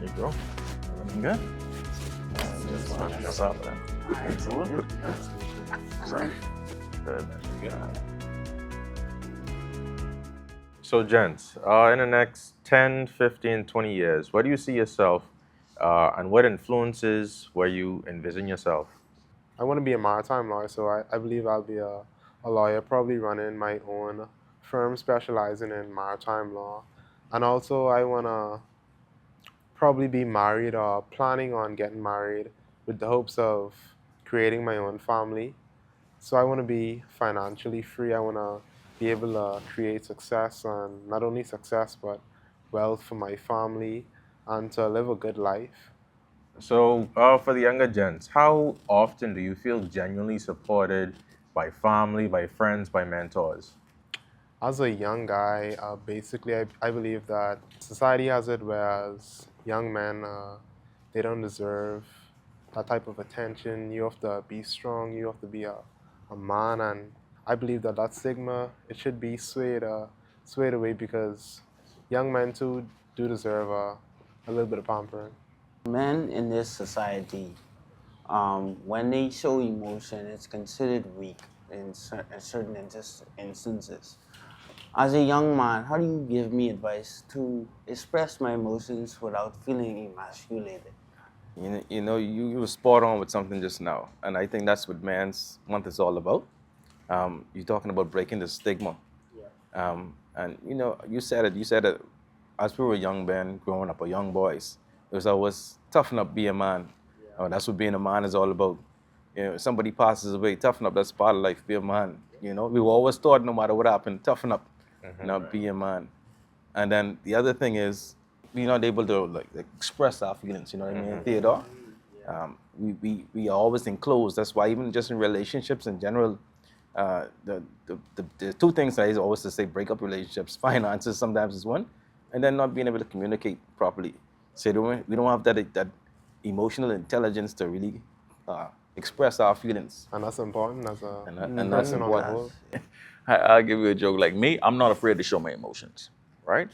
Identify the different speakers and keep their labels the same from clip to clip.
Speaker 1: There you go. Everything good? Just line this up then. Absolutely. Good. Yeah. So, gents, in the next 10, 15, 20 years, where do you see yourself and what influences where you envision yourself?
Speaker 2: I want to be a maritime lawyer, so I believe I'll be a lawyer, probably running my own firm specializing in maritime law. And also, I want to probably be married or planning on getting married with the hopes of creating my own family. So I want to be financially free. I want to be able to create success, and not only success, but wealth for my family and to live a good life.
Speaker 1: So, for the younger gents, how often do you feel genuinely supported by family, by friends, by mentors?
Speaker 2: As a young guy, basically, I believe that society has it whereas young men, they don't deserve that type of attention. You have to be strong, you have to be a man, and I believe that that stigma, it should be swayed away because young men too do deserve a little bit of pampering.
Speaker 3: Men in this society, when they show emotion, it's considered weak in certain instances. As a young man, how do you give me advice to express my emotions without feeling emasculated?
Speaker 4: You were spot on with something just now, and I think that's what Man's Month is all about. You're talking about breaking the stigma, and you said it. You said it as we were young men growing up, or young boys. It was always toughen up, be a man. That's what being a man is all about. If somebody passes away, toughen up. That's part of life. Be a man. We were always taught no matter what happened, toughen up, be a man. And then the other thing is we're not able to like express our feelings. You know what I mean, Theodore? We are always enclosed. That's why even just in relationships in general, the two things that I always to say break up relationships, finances sometimes is one, and then not being able to communicate properly. So we don't have that emotional intelligence to really express our feelings,
Speaker 2: And that's important as a
Speaker 4: and that's
Speaker 2: person on the
Speaker 4: important.
Speaker 2: whole.
Speaker 1: I'll give you a joke. Like me, I'm not afraid to show my emotions, right?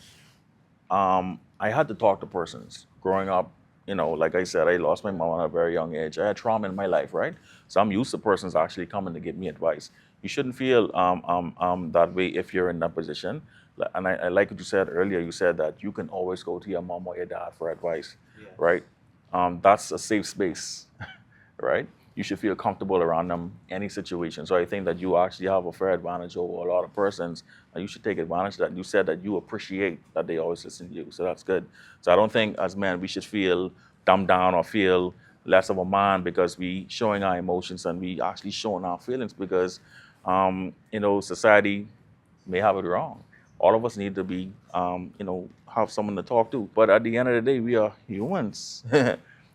Speaker 1: I had to talk to persons growing up. Like I said, I lost my mom at a very young age. I had trauma in my life, right? So I'm used to persons actually coming to give me advice. You shouldn't feel that way if you're in that position. And I like what you said earlier. You said that you can always go to your mom or your dad for advice, right? That's a safe space, right? You should feel comfortable around them any situation. So I think that you actually have a fair advantage over a lot of persons, and you should take advantage of that. You said that you appreciate that they always listen to you, so that's good. So I don't think as men we should feel dumbed down or feel less of a man because we showing our emotions and we actually showing our feelings because society may have it wrong. All of us need to be, have someone to talk to. But at the end of the day, we are humans.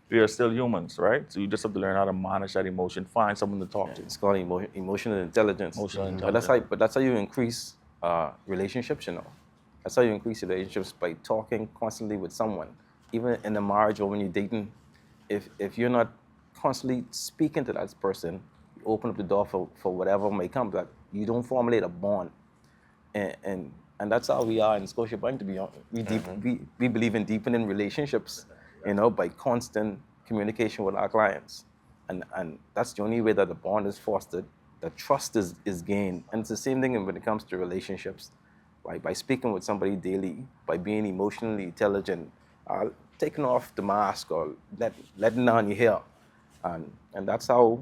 Speaker 1: We are still humans, right? So you just have to learn how to manage that emotion, find someone to talk to.
Speaker 4: It's called emotional intelligence.
Speaker 1: Emotional
Speaker 4: But that's how you increase relationships. That's how you increase relationships by talking constantly with someone, even in a marriage or when you're dating. If you're not constantly speaking to that person, you open up the door for whatever may come. But you don't formulate a bond, and that's how we are in Scotiabank. To be honest, we believe in deepening relationships, by constant communication with our clients, and that's the only way that the bond is fostered, that trust is gained, and it's the same thing when it comes to relationships. By speaking with somebody daily, by being emotionally intelligent, taking off the mask or letting down your hair, and that's how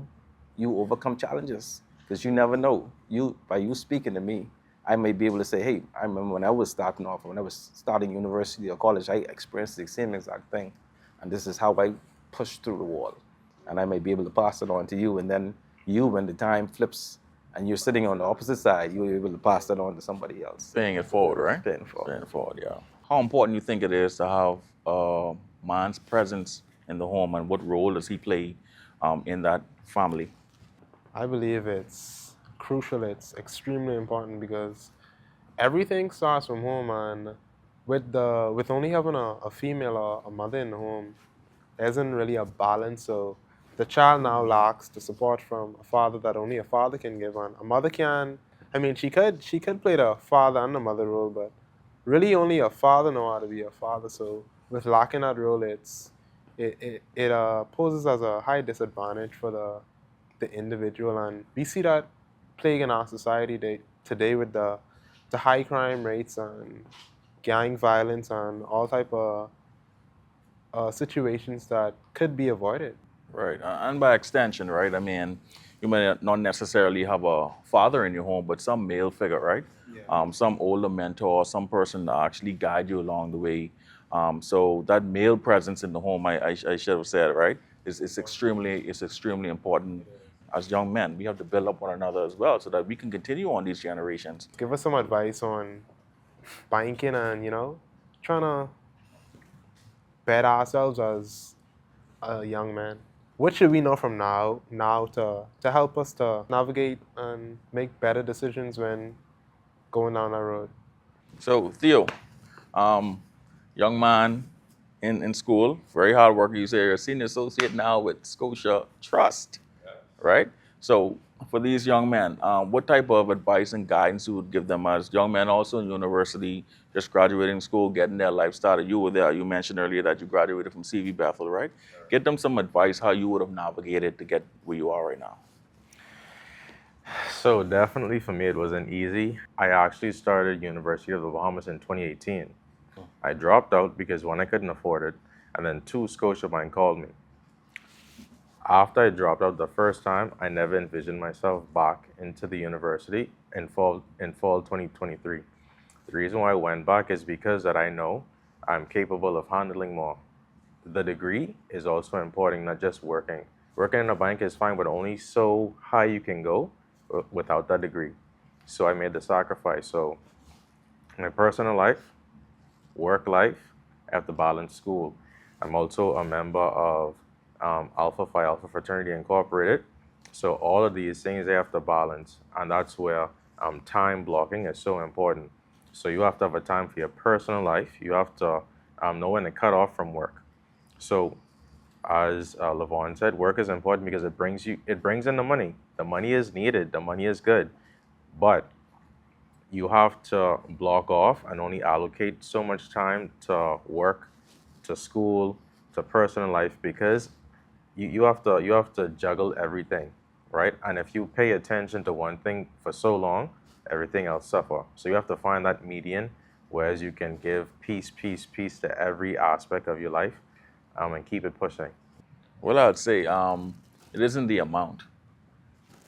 Speaker 4: you overcome challenges. Because you never know. By you speaking to me, I may be able to say, hey, I remember when I was starting off, when I was starting university or college, I experienced the same exact thing. And this is how I pushed through the wall. And I may be able to pass it on to you. And then you, when the time flips and you're sitting on the opposite side, you're able to pass that on to somebody else.
Speaker 1: Paying it forward, right?
Speaker 4: Paying it forward.
Speaker 1: Paying it forward, yeah. How important do you think it is to have a man's presence in the home, and what role does he play in that family?
Speaker 2: I believe it's crucial, it's extremely important because everything starts from home, and with only having a female or a mother in the home, there isn't really a balance. So the child now lacks the support from a father that only a father can give, and a mother can. I mean, she could play the father and the mother role, but really only a father know how to be a father. So with lacking that role, it poses as a high disadvantage for the individual, and we see that plague in our society today with the high crime rates and gang violence and all type of situations that could be avoided.
Speaker 1: Right. And by extension, right? I mean, you may not necessarily have a father in your home, but some male figure, right?
Speaker 2: Yeah.
Speaker 1: Some older mentor, some person to actually guide you along the way. So that male presence in the home, I should have said, right? It's extremely important. As young men, we have to build up one another as well, so that we can continue on these generations.
Speaker 2: Give us some advice on banking and trying to better ourselves as a young man. What should we know from now to help us to navigate and make better decisions when going down that road?
Speaker 1: So Theo, um, young man in school, very hard worker. You say you're a senior associate now with Scotia Trust, right? So for these young men, what type of advice and guidance you would give them as young men also in university, just graduating school, getting their life started? You were there. You mentioned earlier that you graduated from CV Bethel, right? Get them some advice how you would have navigated to get where you are right now.
Speaker 5: So definitely for me, it wasn't easy. I actually started University of the Bahamas in 2018. I dropped out because one, I couldn't afford it, and then two, Scotiabank called me. After I dropped out the first time, I never envisioned myself back into the university in fall 2023. The reason why I went back is because that I know I'm capable of handling more. The degree is also important, not just working. Working in a bank is fine, but only so high you can go without that degree. So I made the sacrifice. So my personal life, work life, I have to balance school. I'm also a member of Alpha Phi Alpha Fraternity Incorporated. So all of these things they have to balance, and that's where time blocking is so important. So you have to have a time for your personal life. You have to know when to cut off from work. So as Lavon said, work is important because it brings in the money. The money is needed. The money is good, but you have to block off and only allocate so much time to work, to school, to personal life because you have to juggle everything, right? And if you pay attention to one thing for so long, everything else suffer. So you have to find that median, whereas you can give peace to every aspect of your life, and keep it pushing.
Speaker 1: Well, I'd say it isn't the amount.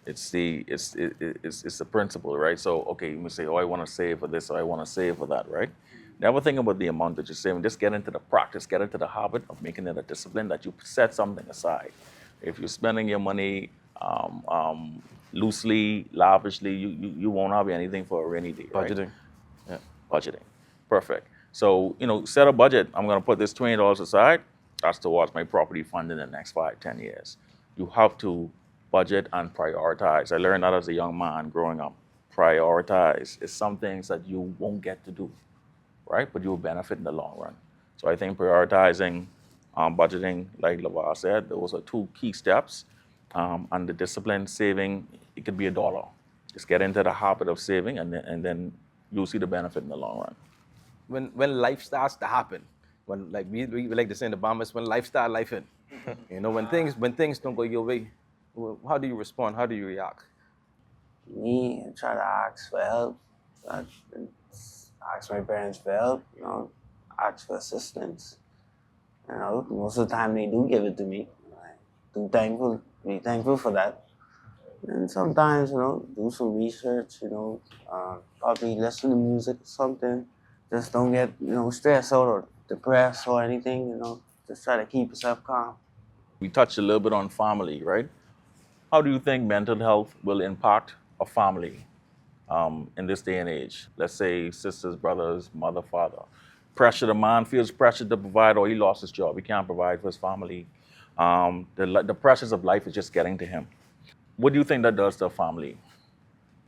Speaker 1: It's the principle, right? So okay, you may say, oh, I want to save for this, or I want to save for that, right? Never think about the amount that you're saving. Just get into the practice, get into the habit of making it a discipline that you set something aside. If you're spending your money loosely, lavishly, you won't have anything for a rainy day, right?
Speaker 4: Budgeting. Yeah.
Speaker 1: Budgeting, perfect. So set a budget. I'm going to put this $20 aside. That's towards my property fund in the next 5, 10 years. You have to budget and prioritize. I learned that as a young man growing up. Prioritize is some things that you won't get to do, right? But you'll benefit in the long run. So I think prioritizing, budgeting, like Lavar said, those are two key steps. And the discipline, saving, it could be $1. Just get into the habit of saving, and then you'll see the benefit in the long run.
Speaker 4: When life starts to happen, when like we like to say in the Bahamas, when life start life in, when things don't go your way, how do you respond? How do you react?
Speaker 3: Me, I try to ask for help. I ask my parents for help, ask for assistance. Most of the time they do give it to me. Be thankful for that. And sometimes, do some research, probably listen to music or something. Just don't get, stressed out or depressed or anything, just try to keep yourself calm.
Speaker 1: We touched a little bit on family, right? How do you think mental health will impact a family in this day and age? Let's say sisters, brothers, mother, father. Pressure, the man feels pressure to provide, or he lost his job. He can't provide for his family. The pressures of life is just getting to him. What do you think that does to a family?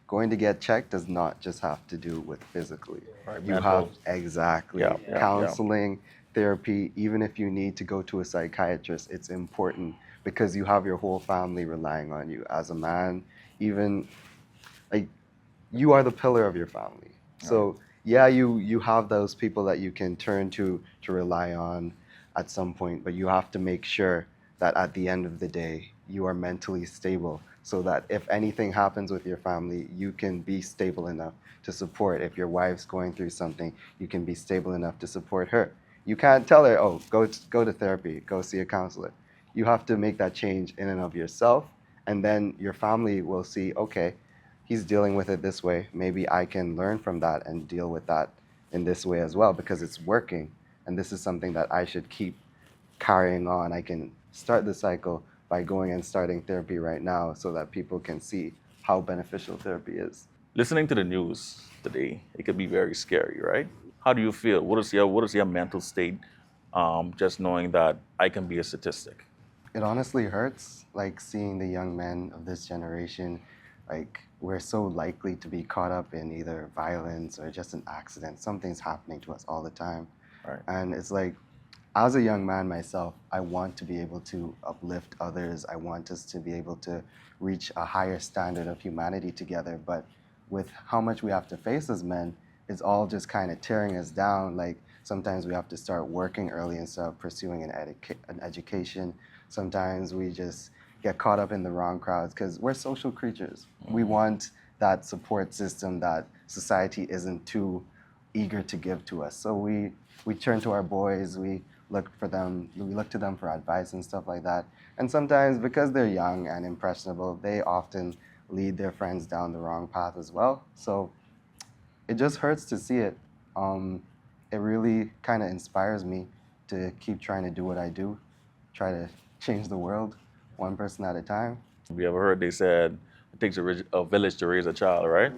Speaker 6: Going to get checked does not just have to do with physically.
Speaker 1: Right,
Speaker 6: You
Speaker 1: mental.
Speaker 6: have exactly
Speaker 1: Yeah.
Speaker 6: counseling, therapy, even if you need to go to a psychiatrist, it's important because you have your whole family relying on you. As a man, even like you are the pillar of your family. So yeah, you have those people that you can turn to rely on at some point, but you have to make sure that at the end of the day you are mentally stable so that if anything happens with your family, you can be stable enough to support. If your wife's going through something, you can be stable enough to support her. You can't tell her, oh, go to therapy, go see a counselor. You have to make that change in and of yourself, and then your family will see, okay, he's dealing with it this way. Maybe I can learn from that and deal with that in this way as well because it's working. And this is something that I should keep carrying on. I can start the cycle by going and starting therapy right now so that people can see how beneficial therapy is.
Speaker 1: Listening to the news today, it could be very scary, right? How do you feel? What is your mental state? Just knowing that I can be a statistic.
Speaker 6: It honestly hurts, like seeing the young men of this generation, like we're so likely to be caught up in either violence or just an accident. Something's happening to us all the time.
Speaker 1: Right.
Speaker 6: And it's like, as a young man myself, I want to be able to uplift others. I want us to be able to reach a higher standard of humanity together. But with how much we have to face as men, it's all just kind of tearing us down. Like sometimes we have to start working early instead of pursuing an education. Sometimes we just get caught up in the wrong crowds because we're social creatures. We want that support system that society isn't too eager to give to us. So we turn to our boys, we look to them for advice and stuff like that. And sometimes because they're young and impressionable, they often lead their friends down the wrong path as well. So it just hurts to see it. It really kind of inspires me to keep trying to do what I do, try to change the world one person at a time.
Speaker 1: Have you ever heard they said it takes a village to raise a child, right?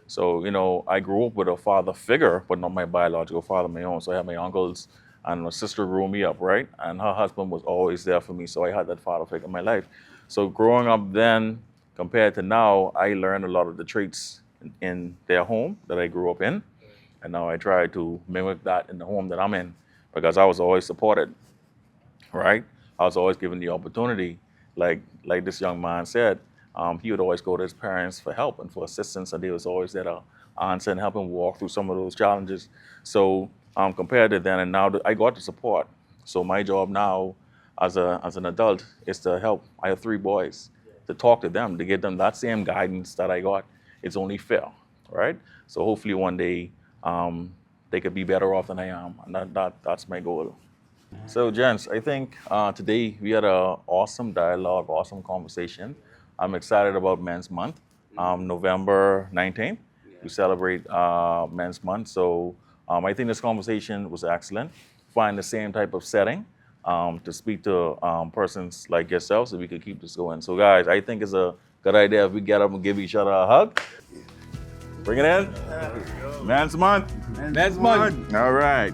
Speaker 1: So, I grew up with a father figure, but not my biological father, my own. So I had my uncles and my sister grew me up, right? And her husband was always there for me. So I had that father figure in my life. So growing up then compared to now, I learned a lot of the traits in their home that I grew up in. And now I try to mimic that in the home that I'm in because I was always supported, right? I was always given the opportunity, like this young man said. He would always go to his parents for help and for assistance, and they was always there to answer and help him walk through some of those challenges. So compared to then and now, I got the support. So my job now, as an adult, is to help. I have 3 boys, to talk to them, to give them that same guidance that I got. It's only fair, right? So hopefully one day they could be better off than I am, and that's my goal. So, gents, I think today we had an awesome dialogue, awesome conversation. I'm excited about Men's Month, November 19th. We celebrate Men's Month. So, I think this conversation was excellent. Find the same type of setting to speak to persons like yourself so we could keep this going. So, guys, I think it's a good idea if we get up and give each other a hug. Bring it in. Men's Month.
Speaker 4: Men's Month.
Speaker 1: All right.